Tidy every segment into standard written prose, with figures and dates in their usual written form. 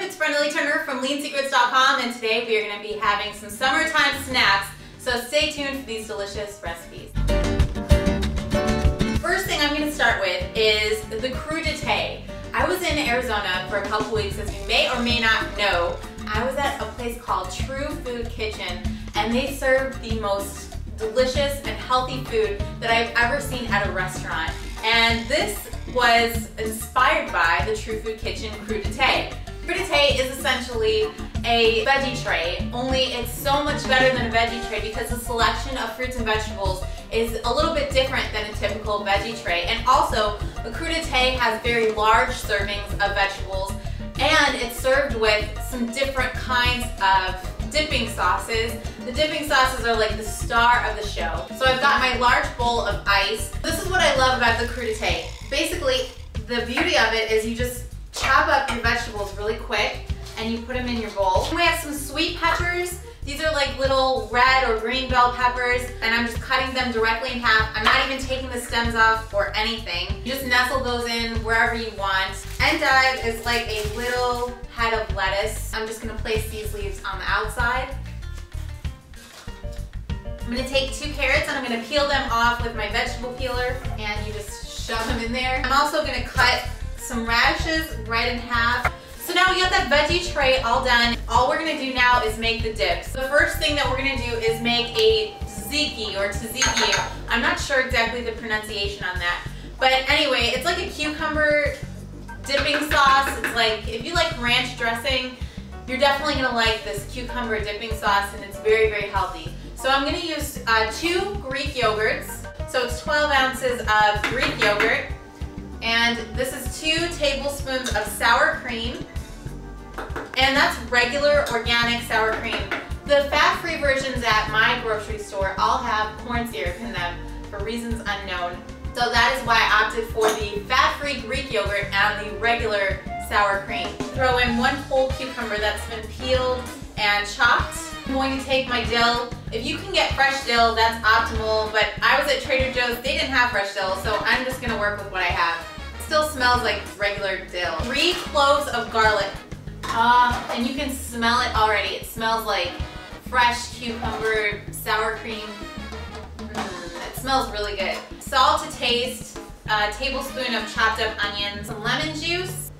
it's Brenda from leansecrets.com, and today we are going to be having some summertime snacks, so stay tuned for these delicious recipes. First thing I'm going to start with is the crudité. I was in Arizona for a couple weeks, as you may or may not know. I was at a place called True Food Kitchen, and they served the most delicious and healthy food that I've ever seen at a restaurant. And this was inspired by the True Food Kitchen crudité. Crudité is essentially a veggie tray, only it's so much better than a veggie tray because the selection of fruits and vegetables is a little bit different than a typical veggie tray. And also, the crudité has very large servings of vegetables, and it's served with some different kinds of dipping sauces. The dipping sauces are like the star of the show. So I've got my large bowl of ice. This is what I love about the crudité. Basically, the beauty of it is you just chop up your vegetables really quick and you put them in your bowl. We have some sweet peppers. These are like little red or green bell peppers, and I'm just cutting them directly in half. I'm not even taking the stems off or anything. You just nestle those in wherever you want. Endive is like a little head of lettuce. I'm just gonna place these leaves on the outside. I'm gonna take 2 carrots and I'm gonna peel them off with my vegetable peeler, and you just shove them in there. I'm also gonna cut some radishes right in half. So now we got that veggie tray all done. All we're gonna do now is make the dips. The first thing that we're gonna do is make a tzatziki or tzatziki. I'm not sure exactly the pronunciation on that. But anyway, it's like a cucumber dipping sauce. It's like, if you like ranch dressing, you're definitely gonna like this cucumber dipping sauce, and it's very, very healthy. So I'm gonna use 2 Greek yogurts. So it's 12 ounces of Greek yogurt. And this is 2 tablespoons of sour cream. And that's regular organic sour cream. The fat-free versions at my grocery store all have corn syrup in them for reasons unknown. So that is why I opted for the fat-free Greek yogurt and the regular sour cream. Throw in 1 whole cucumber that's been peeled and chopped. I'm going to take my dill. If you can get fresh dill, that's optimal, but I was at Trader Joe's, they didn't have fresh dill, so I'm just gonna work with what I have. It still smells like regular dill. 3 cloves of garlic. And you can smell it already. It smells like fresh cucumber, sour cream. It smells really good. Salt to taste, a tablespoon of chopped up onions, some lemon juice.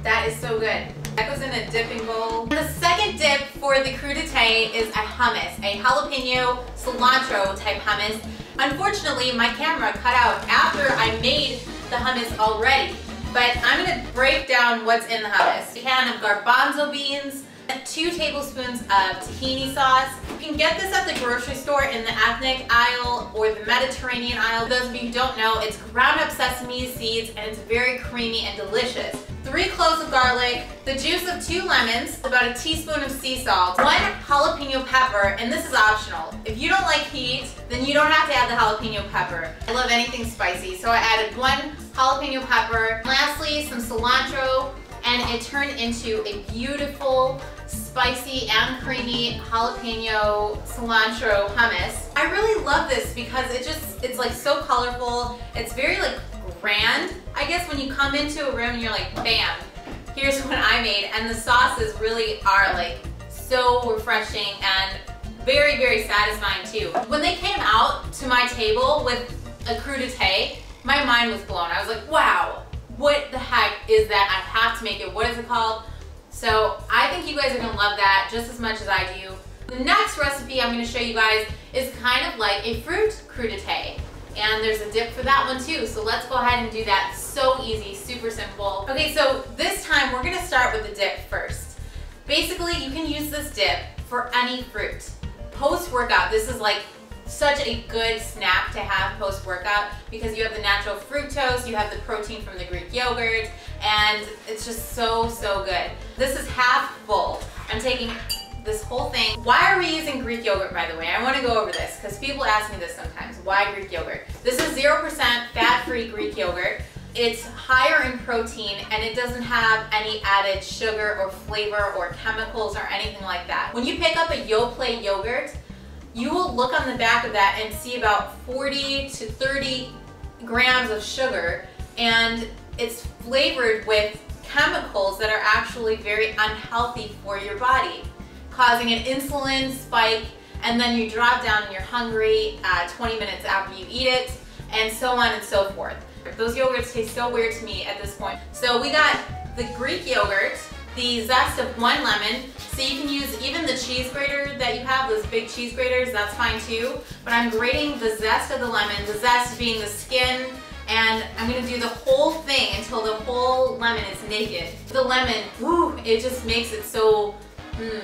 That is so good. That goes in a dipping bowl. And the second dip for the crudité is a hummus, a jalapeno cilantro type hummus. Unfortunately, my camera cut out after I made the hummus already. But I'm gonna break down what's in the hummus. A can of garbanzo beans, 2 tablespoons of tahini sauce. You can get this at the grocery store in the ethnic aisle or the Mediterranean aisle. For those of you who don't know, it's ground up sesame seeds, and it's very creamy and delicious. 3 cloves of garlic, the juice of 2 lemons, about a teaspoon of sea salt, 1 jalapeno pepper, and this is optional. If you don't like heat, then you don't have to add the jalapeno pepper. I love anything spicy, so I added 1 jalapeno pepper. Lastly, some cilantro, and it turned into a beautiful, spicy and creamy jalapeno cilantro hummus. I really love this because it's like so colorful. It's very like grand. I guess when you come into a room and you're like, bam, here's what I made. And the sauces really are like so refreshing and very, very satisfying too. When they came out to my table with a crudité, my mind was blown. I was like, wow, what the heck is that? I have to make it. What is it called? So I think you guys are gonna love that just as much as I do. The next recipe I'm gonna show you guys is kind of like a fruit crudité. And there's a dip for that one too, so let's go ahead and do that. So easy, super simple. Okay, so this time we're gonna start with the dip first. Basically, you can use this dip for any fruit. Post-workout, this is like such a good snack to have post-workout because you have the natural fructose, you have the protein from the Greek yogurt, and it's just so, so good. This is half full. I'm taking this whole thing. Why are we using Greek yogurt, by the way? I want to go over this because people ask me this sometimes. Why Greek yogurt? This is 0% fat-free Greek yogurt. It's higher in protein, and it doesn't have any added sugar or flavor or chemicals or anything like that. When you pick up a Yoplait yogurt, you will look on the back of that and see about 40 to 30 grams of sugar, and it's flavored with chemicals that are actually very unhealthy for your body, causing an insulin spike, and then you drop down and you're hungry 20 minutes after you eat it, and so on and so forth. Those yogurts taste so weird to me at this point. So we got the Greek yogurt, the zest of 1 lemon, so you can use even the cheese grater that you have, those big cheese graters, that's fine too. But I'm grating the zest of the lemon, the zest being the skin, and I'm gonna do the whole thing until the whole lemon is naked. The lemon, woo, it just makes it so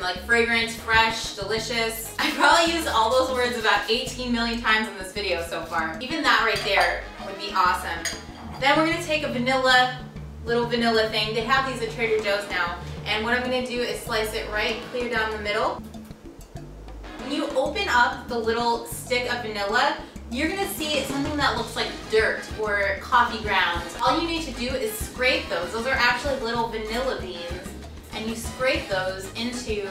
like fragrant, fresh, delicious. I probably used all those words about 18 million times in this video so far. Even that right there would be awesome. Then we're gonna take a little vanilla thing. They have these at Trader Joe's now. And what I'm gonna do is slice it right clear down the middle. When you open up the little stick of vanilla, you're gonna see something that looks like dirt or coffee grounds. All you need to do is scrape those. Those are actually little vanilla beans. And you scrape those into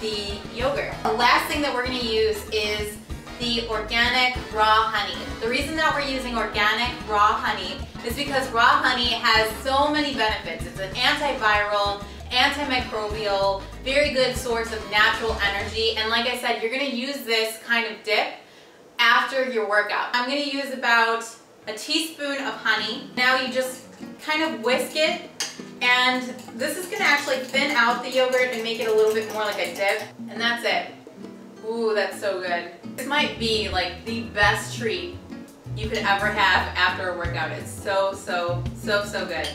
the yogurt. The last thing that we're gonna use is the organic raw honey. The reason that we're using organic raw honey is because raw honey has so many benefits. It's an antiviral, antimicrobial, very good source of natural energy. And like I said, you're gonna use this kind of dip after your workout. I'm gonna use about a teaspoon of honey. Now you just kind of whisk it, and this is gonna actually thin out the yogurt and make it a little bit more like a dip, and that's it. Ooh, that's so good. This might be like the best treat you could ever have after a workout. It's so good.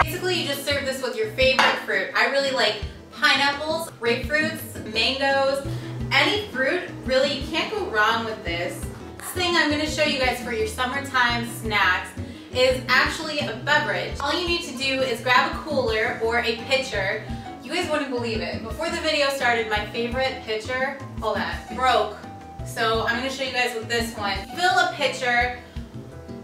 Basically, you just serve this with your favorite fruit. I really like pineapples, grapefruits, mangoes, any fruit. Really, you can't go wrong with this. This thing I'm gonna show you guys for your summertime snacks is actually a beverage. All you need to do is grab a cooler or a pitcher. You guys wouldn't believe it. Before the video started, my favorite pitcher, hold on, broke. So I'm gonna show you guys with this one. Fill a pitcher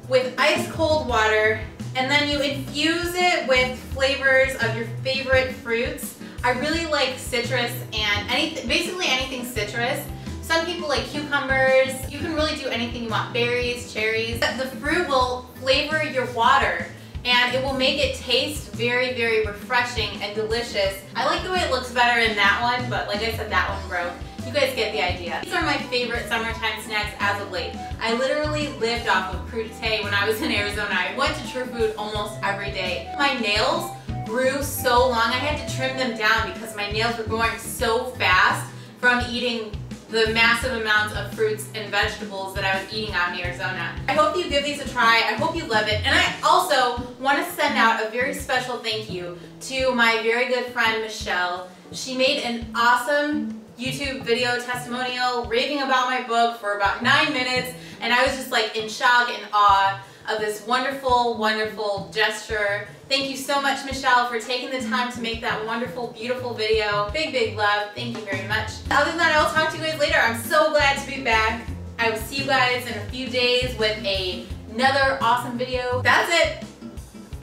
with ice cold water, and then you infuse it with flavors of your favorite fruits. I really like citrus and basically anything citrus. Some people like cucumbers. You can really do anything you want. Berries, cherries. The fruit will flavor your water, and it will make it taste very, very refreshing and delicious. I like the way it looks better in that one, but like I said, that one broke. You guys get the idea. These are my favorite summertime snacks as of late. I literally lived off of crudité when I was in Arizona. I went to True Food almost every day. My nails grew so long, I had to trim them down because my nails were growing so fast from eating the massive amounts of fruits and vegetables that I was eating out in Arizona. I hope you give these a try. I hope you love it. And I also want to send out a very special thank you to my very good friend, Michelle. She made an awesome YouTube video testimonial raving about my book for about 9 minutes, and I was just like in shock and awe of this wonderful, wonderful gesture. Thank you so much, Michelle, for taking the time to make that wonderful, beautiful video. Big, big love. Thank you very much. Other than that, I will talk to you guys later. I'm so glad to be back. I will see you guys in a few days with another awesome video. That's it.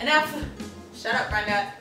Enough. Shut up, Brenda.